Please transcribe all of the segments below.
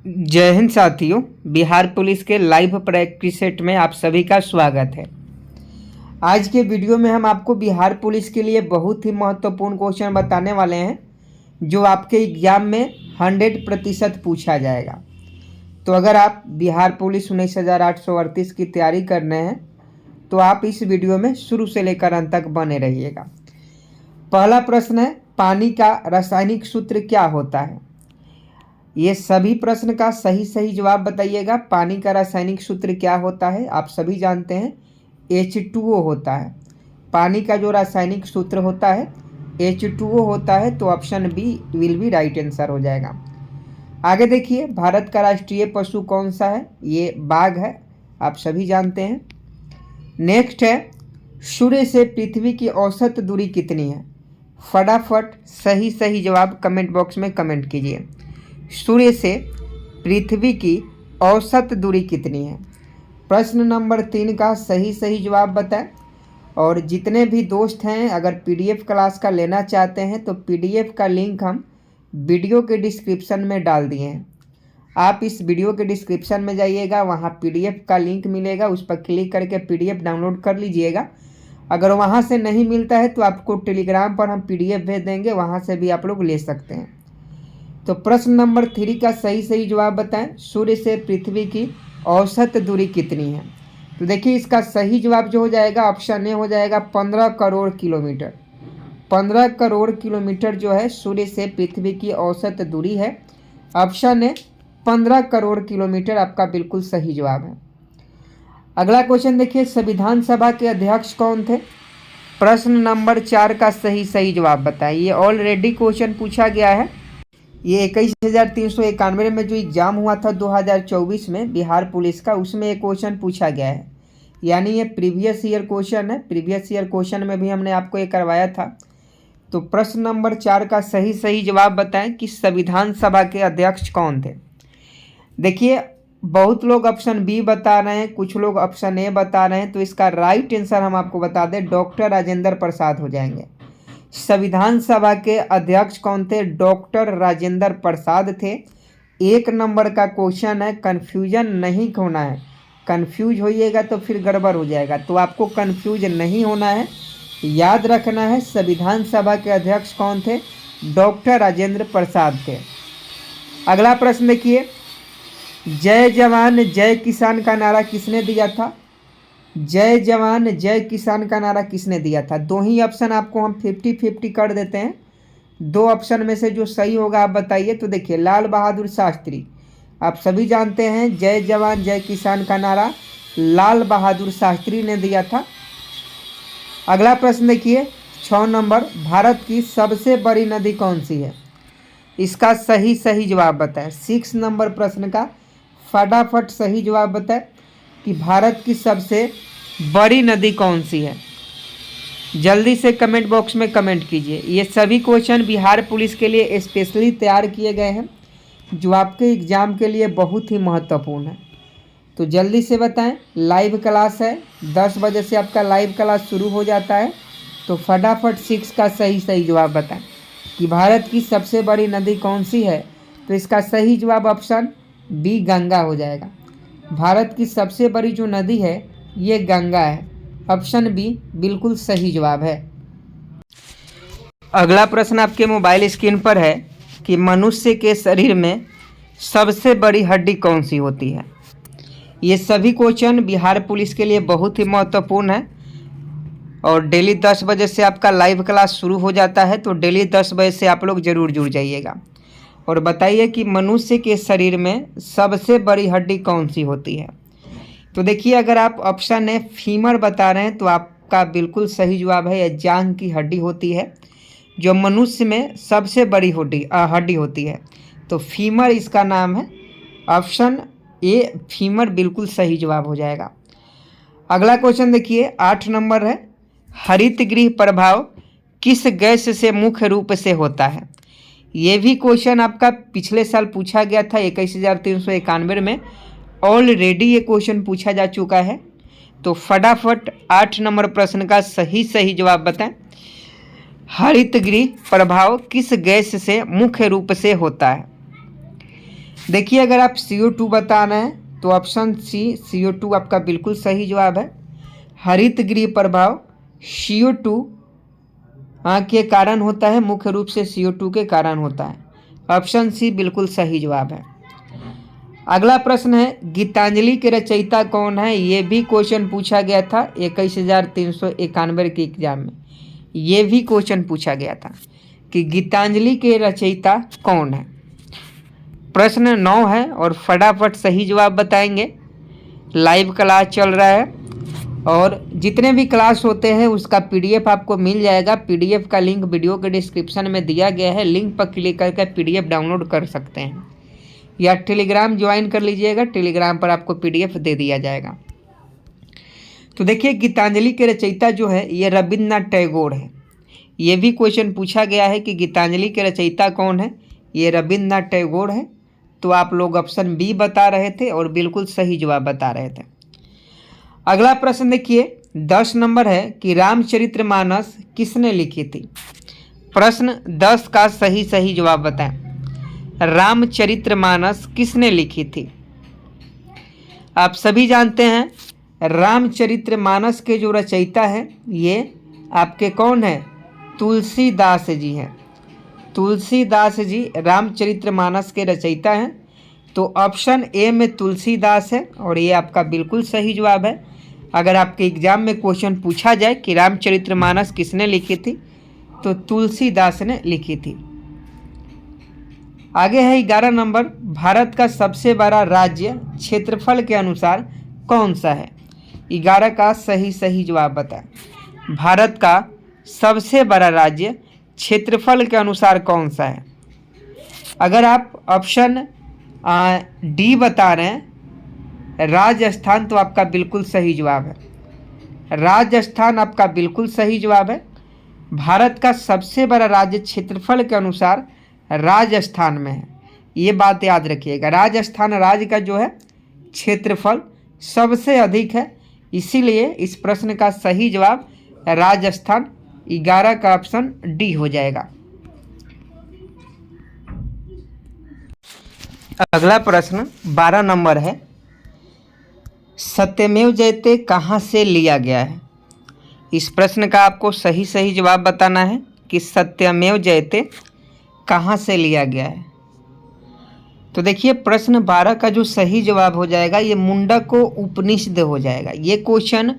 जय हिंद साथियों। बिहार पुलिस के लाइव प्रैक्टिस सेट में आप सभी का स्वागत है। आज के वीडियो में हम आपको बिहार पुलिस के लिए बहुत ही महत्वपूर्ण क्वेश्चन बताने वाले हैं जो आपके एग्जाम में 100% पूछा जाएगा। तो अगर आप बिहार पुलिस 19,838 की तैयारी कर रहे हैं तो आप इस वीडियो में शुरू से लेकर अंत तक बने रहिएगा। पहला प्रश्न है, पानी का रासायनिक सूत्र क्या होता है? ये सभी प्रश्न का सही जवाब बताइएगा। पानी का रासायनिक सूत्र क्या होता है? आप सभी जानते हैं H2O होता है। पानी का जो रासायनिक सूत्र होता है H2O होता है, तो option B will be right answer हो जाएगा। आगे देखिए, भारत का राष्ट्रीय पशु कौन सा है? ये बाघ है, आप सभी जानते हैं। नेक्स्ट है, सूर्य से पृथ्वी की औसत दूरी कितनी है? फटाफट सही जवाब कमेंट बॉक्स में कमेंट कीजिए। सूर्य से पृथ्वी की औसत दूरी कितनी है? प्रश्न नंबर 3 का सही जवाब बताएं। और जितने भी दोस्त हैं, अगर पीडीएफ क्लास का लेना चाहते हैं तो पीडीएफ का लिंक हम वीडियो के डिस्क्रिप्शन में डाल दिए हैं। आप इस वीडियो के डिस्क्रिप्शन में जाइएगा, वहाँ पीडीएफ का लिंक मिलेगा, उस पर क्लिक करके पीडीएफ डाउनलोड कर लीजिएगा। अगर वहाँ से नहीं मिलता है तो आपको टेलीग्राम पर हम पीडीएफ भेज देंगे, वहाँ से भी आप लोग ले सकते हैं। तो प्रश्न नंबर 3 का सही जवाब बताएं। सूर्य से पृथ्वी की औसत दूरी कितनी है? तो देखिए, इसका सही जवाब जो हो जाएगा ऑप्शन ए हो जाएगा 15 करोड़ किलोमीटर। 15 करोड़ किलोमीटर जो है सूर्य से पृथ्वी की औसत दूरी है। ऑप्शन ए 15 करोड़ किलोमीटर आपका बिल्कुल सही जवाब है। अगला क्वेश्चन देखिए, संविधान सभा के अध्यक्ष कौन थे? प्रश्न नंबर 4 का सही जवाब बताइए। ये ऑलरेडी क्वेश्चन पूछा गया है। ये 21,391 में जो एग्ज़ाम हुआ था 2024 में बिहार पुलिस का, उसमें एक क्वेश्चन पूछा गया है। यानी ये प्रीवियस ईयर क्वेश्चन है। प्रीवियस ईयर क्वेश्चन में भी हमने आपको ये करवाया था। तो प्रश्न नंबर 4 का सही जवाब बताएं कि संविधान सभा के अध्यक्ष कौन थे? देखिए, बहुत लोग ऑप्शन बी बता रहे हैं, कुछ लोग ऑप्शन ए बता रहे हैं। तो इसका राइट आंसर हम आपको बता दें, डॉक्टर राजेंद्र प्रसाद हो जाएंगे। संविधान सभा के अध्यक्ष कौन थे? डॉक्टर राजेंद्र प्रसाद थे। 1 नंबर का क्वेश्चन है, कन्फ्यूजन नहीं होना है। कन्फ्यूज होइएगा तो फिर गड़बड़ हो जाएगा, तो आपको कन्फ्यूज नहीं होना है, याद रखना है। संविधान सभा के अध्यक्ष कौन थे? डॉक्टर राजेंद्र प्रसाद थे। अगला प्रश्न देखिए, जय जवान जय किसान का नारा किसने दिया था? जय जवान जय किसान का नारा किसने दिया था? 2 ही ऑप्शन आपको हम 50-50 कर देते हैं। 2 ऑप्शन में से जो सही होगा आप बताइए। तो देखिए, लाल बहादुर शास्त्री, आप सभी जानते हैं जय जवान जय किसान का नारा लाल बहादुर शास्त्री ने दिया था। अगला प्रश्न देखिए, 6 नंबर, भारत की सबसे बड़ी नदी कौन सी है? इसका सही जवाब बताएं। 6 नंबर प्रश्न का फटाफट सही जवाब बताएं कि भारत की सबसे बड़ी नदी कौन सी है? जल्दी से कमेंट बॉक्स में कमेंट कीजिए। ये सभी क्वेश्चन बिहार पुलिस के लिए स्पेशली तैयार किए गए हैं, जो आपके एग्ज़ाम के लिए बहुत ही महत्वपूर्ण है। तो जल्दी से बताएं। लाइव क्लास है, 10 बजे से आपका लाइव क्लास शुरू हो जाता है। तो फटाफट 6 का सही जवाब बताएं कि भारत की सबसे बड़ी नदी कौन सी है? तो इसका सही जवाब ऑप्शन बी गंगा हो जाएगा। भारत की सबसे बड़ी जो नदी है ये गंगा है। ऑप्शन बी बिल्कुल सही जवाब है। अगला प्रश्न आपके मोबाइल स्क्रीन पर है कि मनुष्य के शरीर में सबसे बड़ी हड्डी कौन सी होती है? ये सभी क्वेश्चन बिहार पुलिस के लिए बहुत ही महत्वपूर्ण है। और डेली 10 बजे से आपका लाइव क्लास शुरू हो जाता है, तो डेली 10 बजे से आप लोग ज़रूर जुड़ जाइएगा और बताइए कि मनुष्य के शरीर में सबसे बड़ी हड्डी कौन सी होती है? तो देखिए, अगर आप ऑप्शन ए फीमर बता रहे हैं तो आपका बिल्कुल सही जवाब है। यह जांघ की हड्डी होती है जो मनुष्य में सबसे बड़ी हड्डी होती है। तो फीमर इसका नाम है। ऑप्शन ए फीमर बिल्कुल सही जवाब हो जाएगा। अगला क्वेश्चन देखिए, 8 नंबर है, हरित गृह प्रभाव किस गैस से मुख्य रूप से होता है? ये भी क्वेश्चन आपका पिछले साल पूछा गया था 21,391 में। ऑलरेडी ये क्वेश्चन पूछा जा चुका है। तो फटाफट 8 नंबर प्रश्न का सही जवाब बताएं। हरित गृह प्रभाव किस गैस से मुख्य रूप से होता है? देखिए अगर आप CO2 बता रहे हैं तो ऑप्शन सी CO2 आपका बिल्कुल सही जवाब है। हरित गृह प्रभाव CO2 के कारण होता है, मुख्य रूप से CO2 के कारण होता है। ऑप्शन सी बिल्कुल सही जवाब है। अगला प्रश्न है गीतांजलि के रचयिता कौन है। ये भी क्वेश्चन पूछा गया था 21,391 के एग्जाम में। ये भी क्वेश्चन पूछा गया था कि गीतांजलि के रचयिता कौन है। प्रश्न 9 है और फटाफट सही जवाब बताएंगे। लाइव क्लास चल रहा है और जितने भी क्लास होते हैं उसका PDF आपको मिल जाएगा। PDF का लिंक वीडियो के डिस्क्रिप्शन में दिया गया है। लिंक पर क्लिक करके PDF डाउनलोड कर सकते हैं या टेलीग्राम ज्वाइन कर लीजिएगा। टेलीग्राम पर आपको PDF दे दिया जाएगा। तो देखिए गीतांजलि के रचयिता जो है ये रविन्द्रनाथ टैगोर है। ये भी क्वेश्चन पूछा गया है कि गीतांजलि के रचयिता कौन है। ये रविन्द्रनाथ टैगोर है। तो आप लोग ऑप्शन बी बता रहे थे और बिल्कुल सही जवाब बता रहे थे। अगला प्रश्न देखिए 10 नंबर है कि रामचरितमानस किसने लिखी थी। प्रश्न 10 का सही जवाब बताएं। रामचरितमानस किसने लिखी थी। आप सभी जानते हैं रामचरितमानस के जो रचयिता हैं ये आपके कौन है, तुलसीदास जी हैं। तुलसीदास जी रामचरितमानस के रचयिता हैं। तो ऑप्शन ए में तुलसीदास है और ये आपका बिल्कुल सही जवाब है। अगर आपके एग्जाम में क्वेश्चन पूछा जाए कि रामचरितमानस किसने लिखी थी तो तुलसीदास ने लिखी थी। आगे है 11 नंबर, भारत का सबसे बड़ा राज्य क्षेत्रफल के अनुसार कौन सा है। 11 का सही जवाब बताएं। भारत का सबसे बड़ा राज्य क्षेत्रफल के अनुसार कौन सा है। अगर आप ऑप्शन डी बता रहे हैं राजस्थान तो आपका बिल्कुल सही जवाब है। राजस्थान आपका बिल्कुल सही जवाब है। भारत का सबसे बड़ा राज्य क्षेत्रफल के अनुसार राजस्थान में है। ये बात याद रखिएगा। राजस्थान राज्य का जो है क्षेत्रफल सबसे अधिक है, इसीलिए इस प्रश्न का सही जवाब राजस्थान। 11 का ऑप्शन डी हो जाएगा। अगला प्रश्न 12 नंबर है, सत्यमेव जयते कहाँ से लिया गया है। इस प्रश्न का आपको सही जवाब बताना है कि सत्यमेव जयते कहाँ से लिया गया है। तो देखिए प्रश्न 12 का जो सही जवाब हो जाएगा ये मुंडको उपनिषद हो जाएगा। ये क्वेश्चन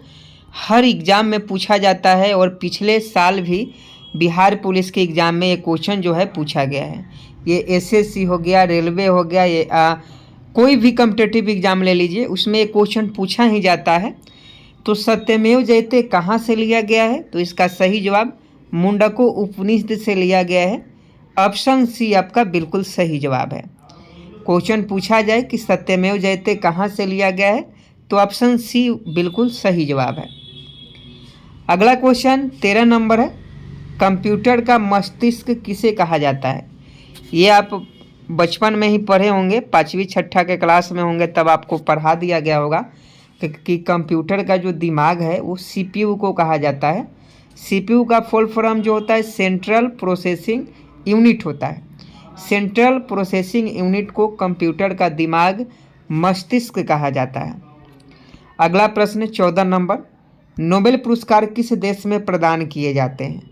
हर एग्ज़ाम में पूछा जाता है और पिछले साल भी बिहार पुलिस के एग्ज़ाम में ये क्वेश्चन जो है पूछा गया है। ये SSC हो गया, रेलवे हो गया, ये कोई भी कॉम्पिटिटिव एग्ज़ाम ले लीजिए उसमें ये क्वेश्चन पूछा ही जाता है। तो सत्यमेव जयते कहाँ से लिया गया है तो इसका सही जवाब मुंडको उपनिषद से लिया गया है। ऑप्शन सी आपका बिल्कुल सही जवाब है। क्वेश्चन पूछा जाए कि सत्यमेव जयते कहाँ से लिया गया है तो ऑप्शन सी बिल्कुल सही जवाब है। अगला क्वेश्चन 13 नंबर है, कंप्यूटर का मस्तिष्क किसे कहा जाता है। ये आप बचपन में ही पढ़े होंगे, 5वीं 6ठा के क्लास में होंगे तब आपको पढ़ा दिया गया होगा कि कंप्यूटर का जो दिमाग है वो CPU को कहा जाता है। CPU का फुल फॉर्म जो होता है सेंट्रल प्रोसेसिंग यूनिट होता है। सेंट्रल प्रोसेसिंग यूनिट को कंप्यूटर का दिमाग मस्तिष्क कहा जाता है। अगला प्रश्न 14 नंबर, नोबेल पुरस्कार किस देश में प्रदान किए जाते हैं।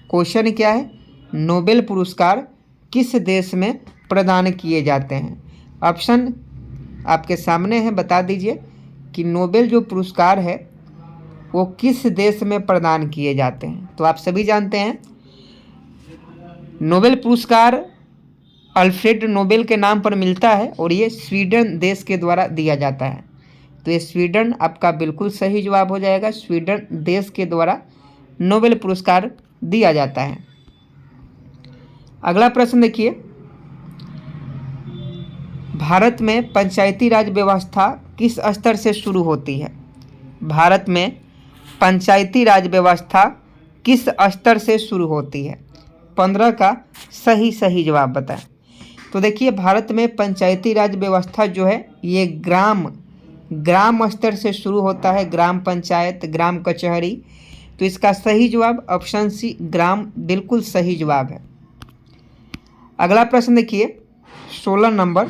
क्वेश्चन क्या है, नोबेल पुरस्कार किस देश में प्रदान किए जाते हैं। ऑप्शन आपके सामने है, बता दीजिए कि नोबेल जो पुरस्कार है वो किस देश में प्रदान किए जाते हैं। तो आप सभी जानते हैं नोबेल पुरस्कार अल्फ्रेड नोबेल के नाम पर मिलता है और ये स्वीडन देश के द्वारा दिया जाता है। तो ये स्वीडन आपका बिल्कुल सही जवाब हो जाएगा। स्वीडन देश के द्वारा नोबेल पुरस्कार दिया जाता है। अगला प्रश्न देखिए, भारत में पंचायती राज व्यवस्था किस स्तर से शुरू होती है। भारत में पंचायती राज व्यवस्था किस स्तर से शुरू होती है। 15 का सही जवाब बताएं। तो देखिए भारत में पंचायती राज व्यवस्था जो है ये ग्राम स्तर से शुरू होता है, ग्राम पंचायत, ग्राम कचहरी। तो इसका सही जवाब ऑप्शन सी ग्राम बिल्कुल सही जवाब है। अगला प्रश्न देखिए 16 नंबर,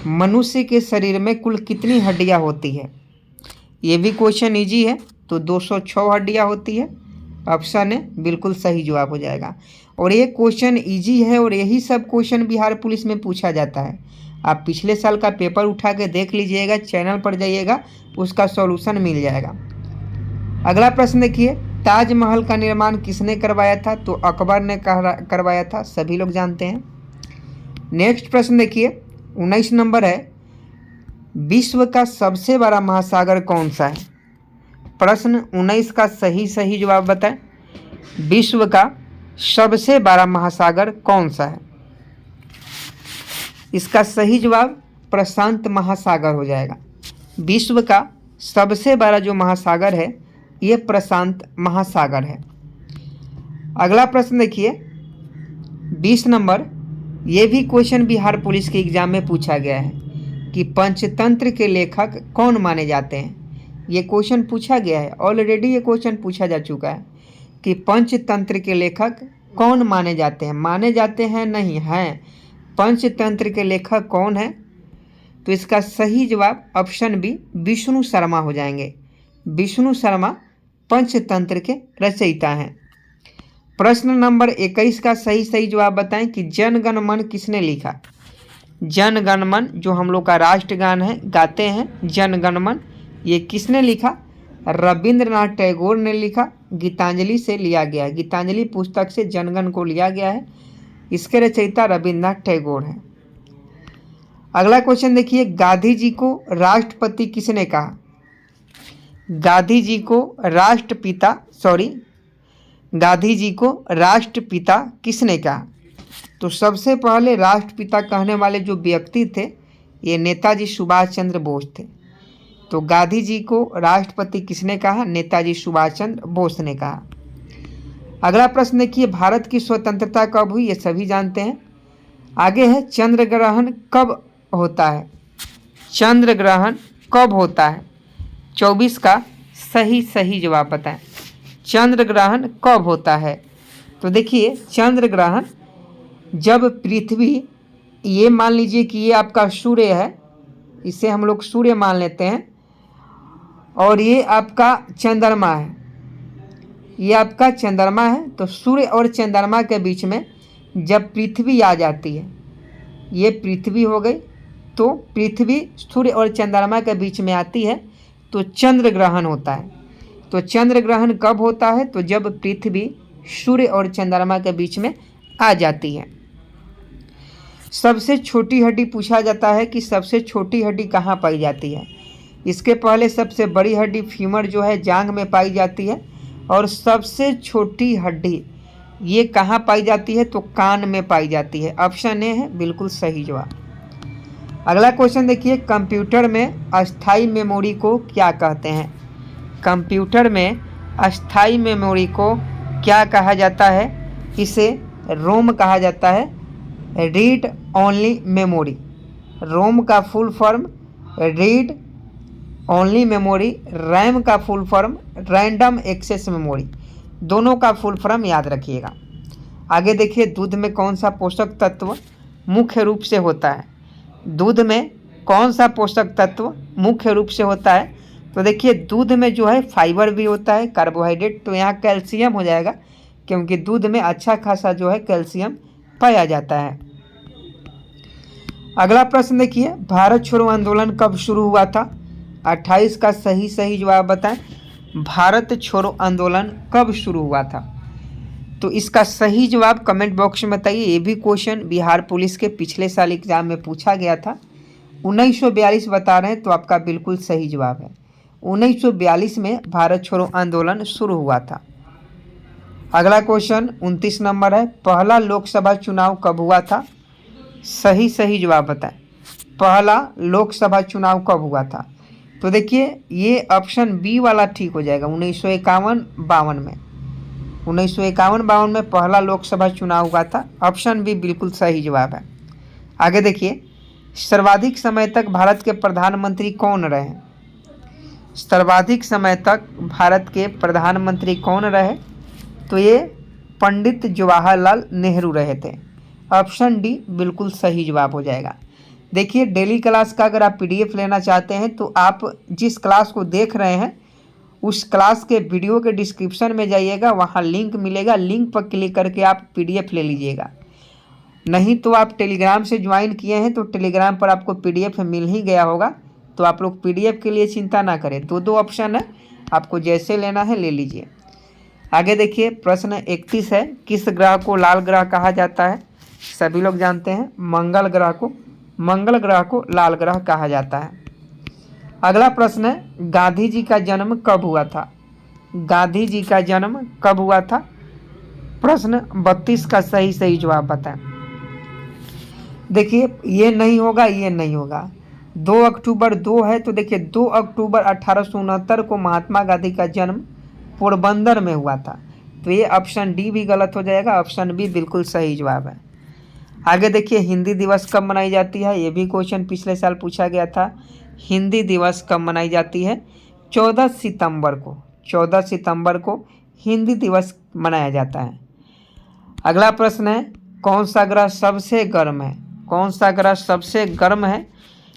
मनुष्य के शरीर में कुल कितनी हड्डियां होती है? ये भी क्वेश्चन इजी है, तो 206 हड्डियां होती है। ऑप्शन है बिल्कुल सही जवाब हो जाएगा। और ये क्वेश्चन इजी है और यही सब क्वेश्चन बिहार पुलिस में पूछा जाता है। आप पिछले साल का पेपर उठा के देख लीजिएगा, चैनल पर जाइएगा, उसका सॉल्यूशन मिल जाएगा। अगला प्रश्न देखिए, ताजमहल का निर्माण किसने करवाया था? तो अकबर ने करवाया था, सभी लोग जानते हैं। नेक्स्ट प्रश्न देखिए, 19 नंबर है, विश्व का सबसे बड़ा महासागर कौन सा है? प्रश्न 19 का सही जवाब बताएं। विश्व का सबसे बड़ा महासागर कौन सा है? इसका सही जवाब प्रशांत महासागर हो जाएगा। विश्व का सबसे बड़ा जो महासागर है ये प्रशांत महासागर है। अगला प्रश्न देखिए, 20 नंबर, ये भी क्वेश्चन बिहार पुलिस के एग्जाम में पूछा गया है कि पंचतंत्र के लेखक कौन माने जाते हैं। ये क्वेश्चन पूछा गया है, ऑलरेडी ये क्वेश्चन पूछा जा चुका है कि पंचतंत्र के लेखक कौन माने जाते हैं। माने जाते हैं नहीं हैं, पंचतंत्र के लेखक कौन है? तो इसका सही जवाब ऑप्शन बी विष्णु शर्मा हो जाएंगे। विष्णु शर्मा पंचतंत्र के रचयिता हैं। प्रश्न नंबर 21 का सही जवाब बताएं कि जन गण मन किसने लिखा? जन गण मन जो हम लोग का राष्ट्रगान है, गाते हैं जन गण मन, ये किसने लिखा? रविंद्रनाथ टैगोर ने लिखा। गीतांजलि से लिया गया है, गीतांजलि पुस्तक से जनगण को लिया गया है। इसके रचयिता रविंद्रनाथ टैगोर हैं। अगला क्वेश्चन देखिए, गांधी जी को राष्ट्रपति किसने कहा? गांधी जी को राष्ट्रपिता किसने कहा? तो सबसे पहले राष्ट्रपिता कहने वाले जो व्यक्ति थे ये नेताजी सुभाष चंद्र बोस थे। तो गांधी जी को राष्ट्रपति किसने कहा? नेताजी सुभाष चंद्र बोस ने कहा। अगला प्रश्न देखिए, भारत की स्वतंत्रता कब हुई? ये सभी जानते हैं। आगे है, चंद्र ग्रहण कब होता है? चंद्र ग्रहण कब होता है? 24 का सही जवाब बताएं। चंद्र ग्रहण कब होता है? तो देखिए, चंद्र ग्रहण जब पृथ्वी, ये मान लीजिए कि ये आपका सूर्य है, इसे हम लोग सूर्य मान लेते हैं, और ये आपका चंद्रमा है, ये आपका चंद्रमा है। तो सूर्य और चंद्रमा के बीच में जब पृथ्वी आ जाती है, ये पृथ्वी हो गई, तो पृथ्वी सूर्य और चंद्रमा के बीच में आती है तो चंद्र ग्रहण होता है। तो चंद्र ग्रहण कब होता है? तो जब पृथ्वी सूर्य और चंद्रमा के बीच में आ जाती है। सबसे छोटी हड्डी पूछा जाता है कि सबसे छोटी हड्डी कहाँ पाई जाती है? इसके पहले सबसे बड़ी हड्डी फीमर जो है जांघ में पाई जाती है, और सबसे छोटी हड्डी ये कहाँ पाई जाती है? तो कान में पाई जाती है। ऑप्शन ए है बिल्कुल सही जवाब। अगला क्वेश्चन देखिए, कंप्यूटर में अस्थाई मेमोरी को क्या कहते हैं? कंप्यूटर में अस्थाई मेमोरी को क्या कहा जाता है? इसे रोम कहा जाता है, रीड ओनली मेमोरी। रोम का full form read only memory, RAM का full form random access memory. दोनों का फुल फॉर्म याद रखिएगा। आगे देखिए, दूध में कौन सा पोषक तत्व मुख्य रूप से होता है? दूध में कौन सा पोषक तत्व मुख्य रूप से होता है? तो देखिए, दूध में जो है फाइबर भी होता है, कार्बोहाइड्रेट, तो यहाँ कैल्शियम हो जाएगा, क्योंकि दूध में अच्छा खासा जो है कैल्शियम पाया जाता है। अगला प्रश्न देखिए, भारत छोड़ो आंदोलन कब शुरू हुआ था? 28 का सही जवाब बताएं। भारत छोड़ो आंदोलन कब शुरू हुआ था? तो इसका सही जवाब कमेंट बॉक्स में बताइए। ये भी क्वेश्चन बिहार पुलिस के पिछले साल एग्जाम में पूछा गया था। 1942 बता रहे हैं, तो आपका बिल्कुल सही जवाब है। 1942 में भारत छोड़ो आंदोलन शुरू हुआ था। अगला क्वेश्चन 29 नंबर है, पहला लोकसभा चुनाव कब हुआ था? सही जवाब बताएं। पहला लोकसभा चुनाव कब हुआ था? तो देखिए, ये ऑप्शन बी वाला ठीक हो जाएगा। 1951-52 में, 1951-52 में पहला लोकसभा चुनाव हुआ था। ऑप्शन बी बिल्कुल सही जवाब है। आगे देखिए, सर्वाधिक समय तक भारत के प्रधानमंत्री कौन रहे? सर्वाधिक समय तक भारत के प्रधानमंत्री कौन रहे? तो ये पंडित जवाहरलाल नेहरू रहे थे। ऑप्शन डी बिल्कुल सही जवाब हो जाएगा। देखिए डेली क्लास का अगर आप पीडीएफ लेना चाहते हैं तो आप जिस क्लास को देख रहे हैं उस क्लास के वीडियो के डिस्क्रिप्शन में जाइएगा, वहाँ लिंक मिलेगा, लिंक पर क्लिक करके आप पीडीएफ ले लीजिएगा। नहीं तो आप टेलीग्राम से ज्वाइन किए हैं तो टेलीग्राम पर आपको पीडीएफ मिल ही गया होगा, तो आप लोग पीडीएफ के लिए चिंता ना करें। दो ऑप्शन है, आपको जैसे लेना है ले लीजिए। आगे देखिए प्रश्न 31 है, किस ग्रह को लाल ग्रह कहा जाता है? सभी लोग जानते हैं मंगल ग्रह को लाल ग्रह कहा जाता है। अगला प्रश्न है, गांधी जी का जन्म कब हुआ था? गांधी जी का जन्म कब हुआ था? प्रश्न 32 का सही जवाब बताएं। देखिए ये नहीं होगा, ये नहीं होगा। 2 अक्टूबर 2 है तो देखिए 2 अक्टूबर 1869 को महात्मा गांधी का जन्म पोरबंदर में हुआ था, तो ये ऑप्शन डी भी गलत हो जाएगा, ऑप्शन बी बिल्कुल सही जवाब है। आगे देखिए हिंदी दिवस कब मनाई जाती है? ये भी क्वेश्चन पिछले साल पूछा गया था। हिंदी दिवस कब मनाई जाती है? 14 सितंबर को। 14 सितंबर को हिंदी दिवस मनाया जाता है। अगला प्रश्न है, कौन सा ग्रह सबसे गर्म है? कौन सा ग्रह सबसे गर्म है?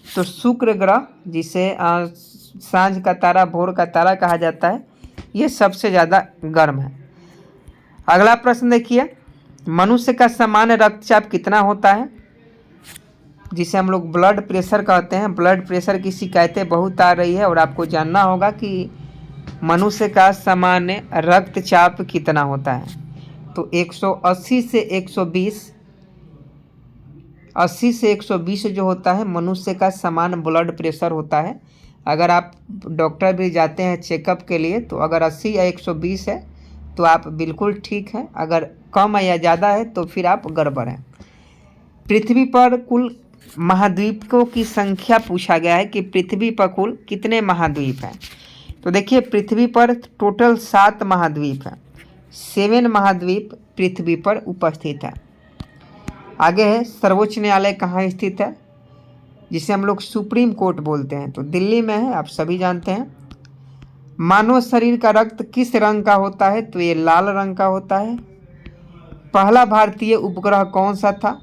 तो शुक्र ग्रह, जिसे सांझ का तारा, भोर का तारा कहा जाता है, ये सबसे ज़्यादा गर्म है। अगला प्रश्न देखिए, मनुष्य का सामान्य रक्तचाप कितना होता है? जिसे हम लोग ब्लड प्रेशर कहते हैं। ब्लड प्रेशर की शिकायतें बहुत आ रही है और आपको जानना होगा कि मनुष्य का सामान्य रक्तचाप कितना होता है। तो 180 से 120, 80 से 120 जो होता है मनुष्य का सामान्य ब्लड प्रेशर होता है। अगर आप डॉक्टर भी जाते हैं चेकअप के लिए तो अगर 80 या 120 है तो आप बिल्कुल ठीक हैं, अगर कम या ज़्यादा है तो फिर आप गड़बड़ हैं। पृथ्वी पर कुल महाद्वीपों की संख्या पूछा गया है कि पृथ्वी पर कुल कितने महाद्वीप हैं? तो देखिए पृथ्वी पर टोटल 7 महाद्वीप हैं। 7 महाद्वीप पृथ्वी पर उपस्थित है। आगे है, सर्वोच्च न्यायालय कहाँ स्थित है? जिसे हम लोग सुप्रीम कोर्ट बोलते हैं, तो दिल्ली में है, आप सभी जानते हैं। मानव शरीर का रक्त किस रंग का होता है? तो ये लाल रंग का होता है। पहला भारतीय उपग्रह कौन सा था?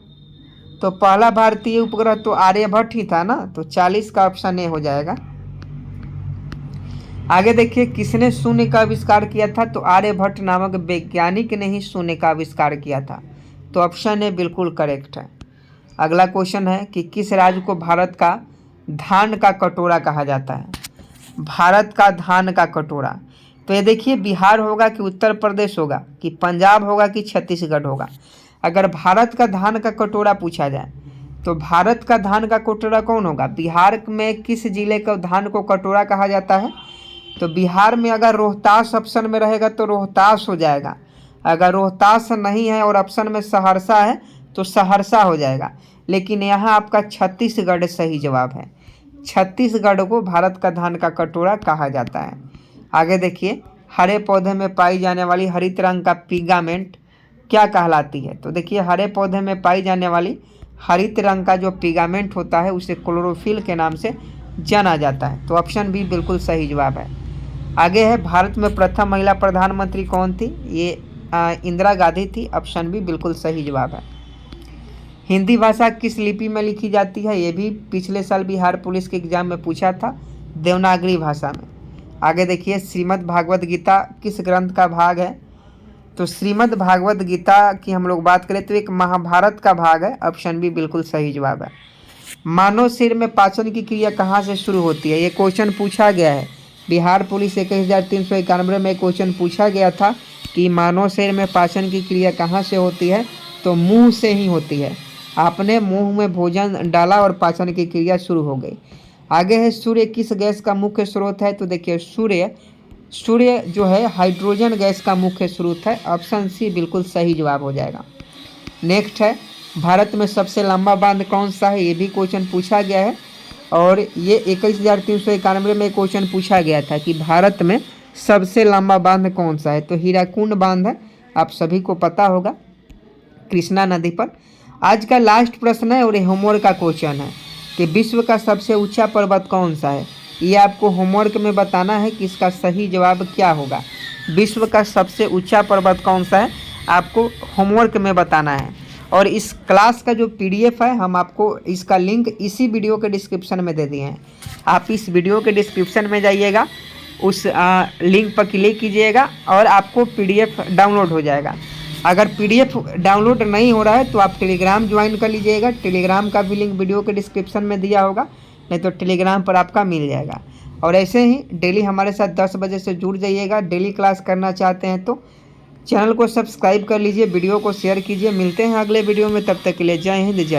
तो पहला भारतीय उपग्रह तो आर्यभट्ट ही था ना, तो 40 का ऑप्शन ए हो जाएगा। आगे देखिए, किसने शून्य का आविष्कार किया था? तो आर्यभट्ट नामक वैज्ञानिक ने ही शून्य का आविष्कार किया था, तो ऑप्शन ए बिल्कुल करेक्ट है। अगला क्वेश्चन है कि किस राज्य को भारत का धान का कटोरा कहा जाता है? भारत का धान का कटोरा, तो ये देखिए बिहार होगा कि उत्तर प्रदेश होगा कि पंजाब होगा कि छत्तीसगढ़ होगा। अगर भारत का धान का कटोरा पूछा जाए तो भारत का धान का कटोरा कौन होगा? बिहार में किस जिले को धान को कटोरा कहा जाता है? तो बिहार में अगर रोहतास ऑप्शन में रहेगा तो रोहतास हो जाएगा। अगर रोहतास नहीं है और ऑप्शन में सहरसा है तो सहरसा हो जाएगा, लेकिन यहाँ आपका छत्तीसगढ़ सही जवाब है। छत्तीसगढ़ को भारत का धान का कटोरा कहा जाता है। आगे देखिए, हरे पौधे में पाई जाने वाली हरित रंग का पिगामेंट क्या कहलाती है? तो देखिए हरे पौधे में पाई जाने वाली हरित रंग का जो पिगामेंट होता है उसे क्लोरोफिल के नाम से जाना जाता है, तो ऑप्शन बी बिल्कुल सही जवाब है। आगे है, भारत में प्रथम महिला प्रधानमंत्री कौन थी? ये इंदिरा गांधी थी, ऑप्शन बी बिल्कुल सही जवाब है। हिंदी भाषा किस लिपि में लिखी जाती है? ये भी पिछले साल बिहार पुलिस के एग्जाम में पूछा था, देवनागरी भाषा में। आगे देखिए, श्रीमद् भागवत गीता किस ग्रंथ का भाग है? तो श्रीमद् भागवत गीता की हम लोग बात करें तो एक महाभारत का भाग है, ऑप्शन बी बिल्कुल सही जवाब है। मानव शरीर में पाचन की क्रिया कहाँ से शुरू होती है? ये क्वेश्चन पूछा गया है बिहार पुलिस 21,391 में क्वेश्चन पूछा गया था कि मानव शरीर में पाचन की क्रिया कहाँ से होती है? तो मुंह से ही होती है। आपने मुंह में भोजन डाला और पाचन की क्रिया शुरू हो गई। आगे है, सूर्य किस गैस का मुख्य स्रोत है? तो देखिए सूर्य जो है हाइड्रोजन गैस का मुख्य स्रोत है, ऑप्शन सी बिल्कुल सही जवाब हो जाएगा। नेक्स्ट है, भारत में सबसे लंबा बांध कौन सा है? ये भी क्वेश्चन पूछा गया है और ये 21,391 में क्वेश्चन पूछा गया था कि भारत में सबसे लंबा बांध कौन सा है? तो हीराकुंड बांध है, आप सभी को पता होगा, कृष्णा नदी पर। आज का लास्ट प्रश्न है और ये होमवर्क का क्वेश्चन है कि विश्व का सबसे ऊंचा पर्वत कौन सा है? ये आपको होमवर्क में बताना है कि इसका सही जवाब क्या होगा। विश्व का सबसे ऊंचा पर्वत कौन सा है आपको होमवर्क में बताना है। और इस क्लास का जो PDF है हम आपको इसका लिंक इसी वीडियो के डिस्क्रिप्शन में दे दिए हैं। आप इस वीडियो के डिस्क्रिप्शन में जाइएगा, उस लिंक पर क्लिक कीजिएगा और आपको PDF डाउनलोड हो जाएगा। अगर PDF डाउनलोड नहीं हो रहा है तो आप टेलीग्राम ज्वाइन कर लीजिएगा। टेलीग्राम का भी लिंक वीडियो के डिस्क्रिप्शन में दिया होगा, नहीं तो टेलीग्राम पर आपका मिल जाएगा। और ऐसे ही डेली हमारे साथ 10 बजे से जुड़ जाइएगा। डेली क्लास करना चाहते हैं तो चैनल को सब्सक्राइब कर लीजिए, वीडियो को शेयर कीजिए। मिलते हैं अगले वीडियो में, तब तक के लिए जय हिंद जय भारत।